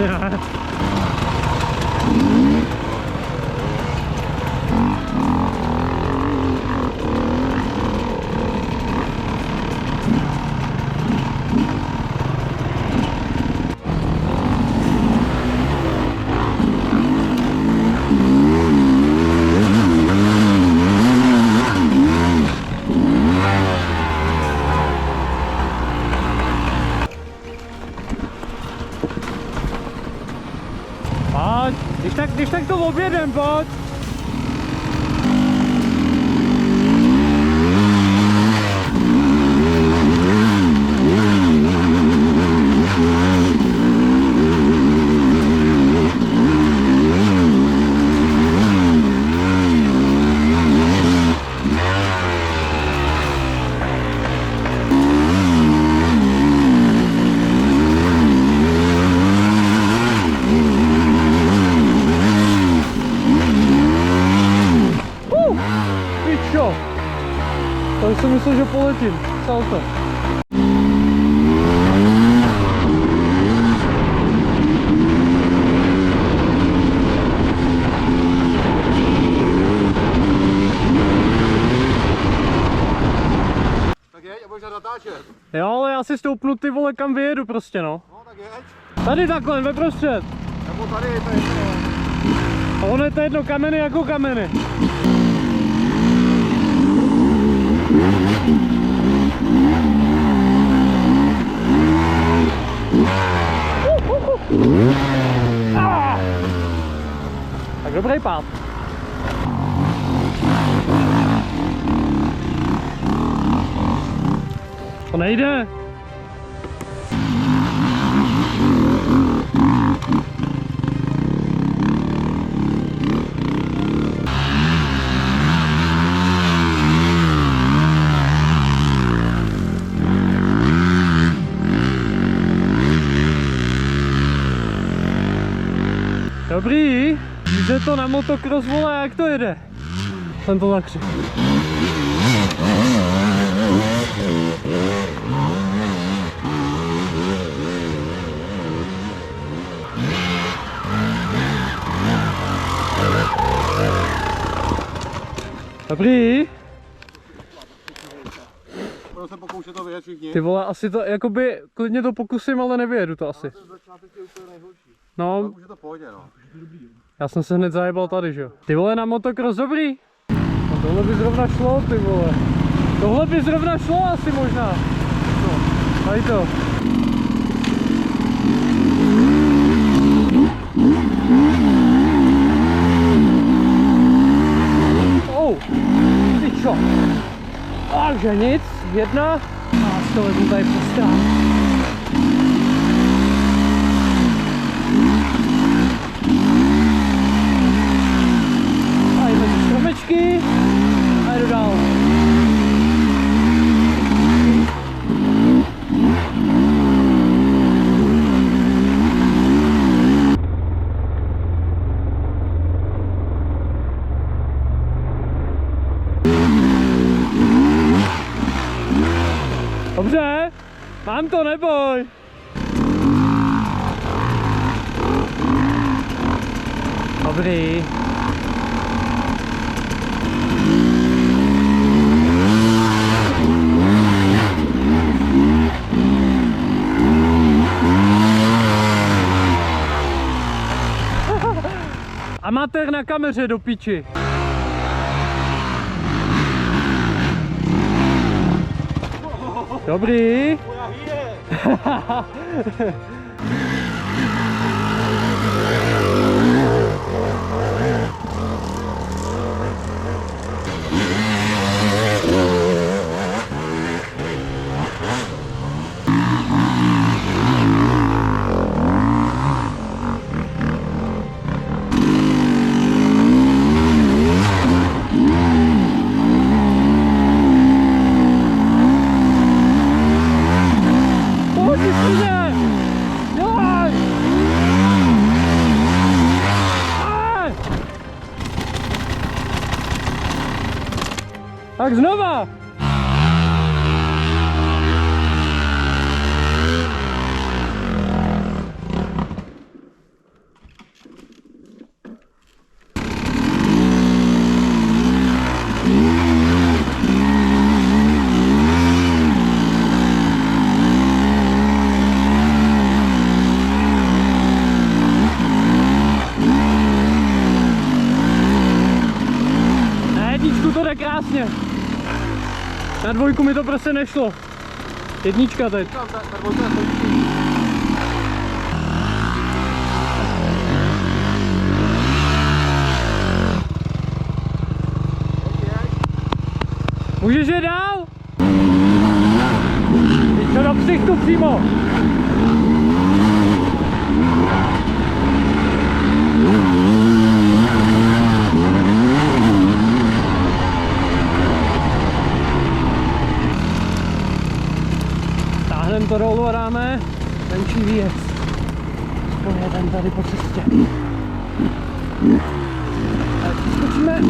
Asi ne. Pojď, když tak to objedem, pojď. To jsem myslel, že poletím. Salto. Tak jeď a budeš natáčet. Jo, ale já si stoupnu ty vole kam vyjedu prostě no. No tak jeď. Tady takhle, ve prostřed. Nebo tady, to je jedno. A ono je to jedno, kameny jako kameny. Tak dobrý pád. To nejde. Dobrý, jde to na motocross, vole, jak to jede? Jsem to zakřik. Dobrý. Budu se pokoušet to vyjet všichni. Ty vole, asi to, jakoby, klidně to pokusím, ale nevyjedu to asi. No, Už je to v pohodě, no. já jsem se hned zajebal tady, že jo. Ty vole, na motocross dobrý. No tohle by zrovna šlo, ty vole. Tohle by zrovna šlo asi možná. Tady to. Oh, ty čo? Takže nic, jedna. A to vezmu tady postrán. A jdeme stromečky a jdu dál. Dobře, mám to, neboj. Dobrý. Amatér na kameře do piči. Dobrý. Tak znova! Na dvojku mi to prostě nešlo. Jednička teď. Tam ta dvojka stojí. Můžeš je dál? Teď to do ksichtu přímo. Táhneme to dolů a dáme menší výjezd. Aspoň jeden tady po cestě. Tak skočíme.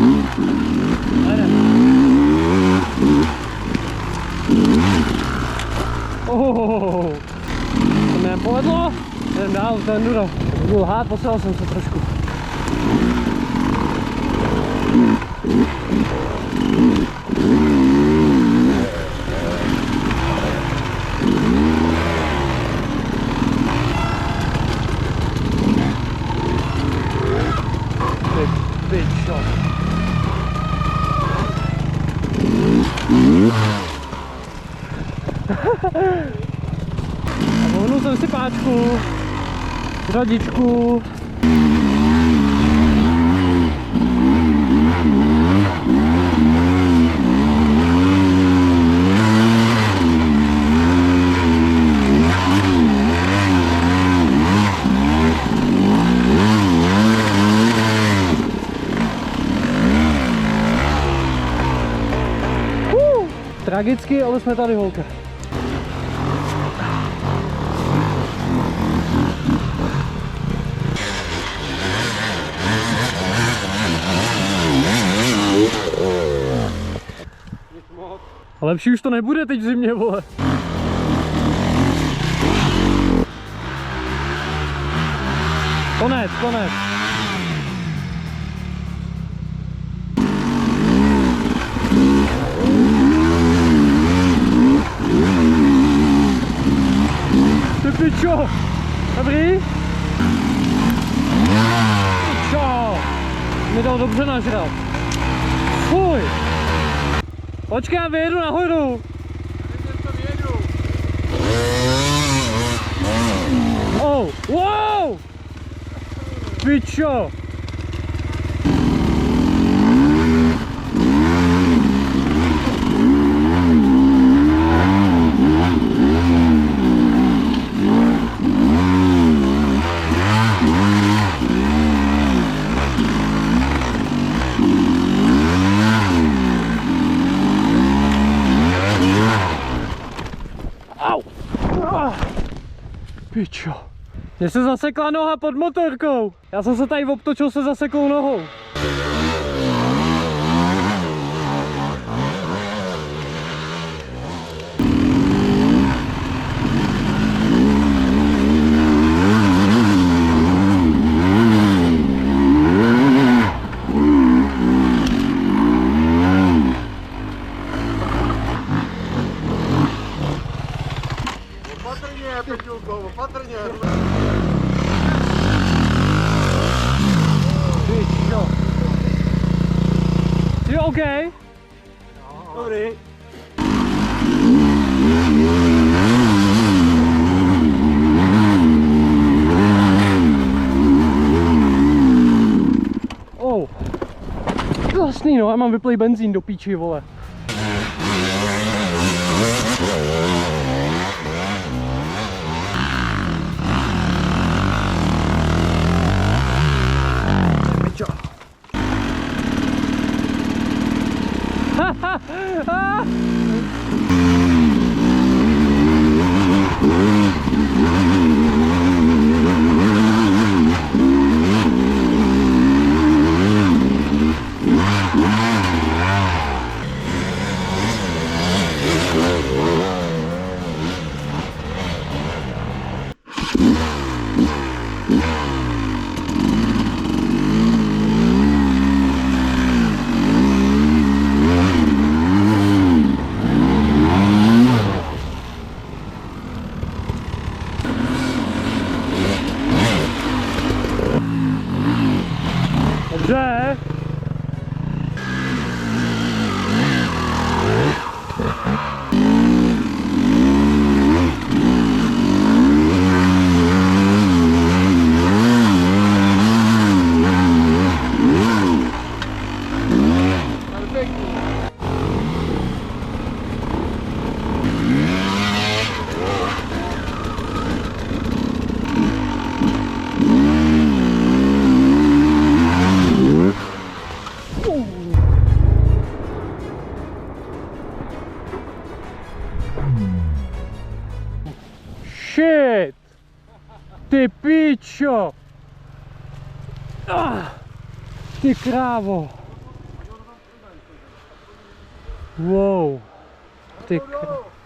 To mi nepovedlo. Jdem dál, to enduro. Budu lhát, poslal jsem se trošku. Big shot. A vohnul jsem si páčku, rodičku. Tragicky, ale jsme tady, holka. A lepší už to nebude teď v zimě, vole. Konec, konec. Ty pičo! Dobrý? Pičo! Mi dal dobře nažrat. Fuj! Počkej, já vyjedu nahoru. Oh, wow! Pičo! Au! Pičo. Mně se zasekla noha pod motorkou. Já jsem se tady obtočil se zaseklou nohou. Opatrně. Pičo. Jsi OK? Dobrý. Oh. Vlastný, no, já mám vyplej benzín do píči, vole. Dobře. shit! Ty pičo! Ty krávo! Wow! Ty krávo.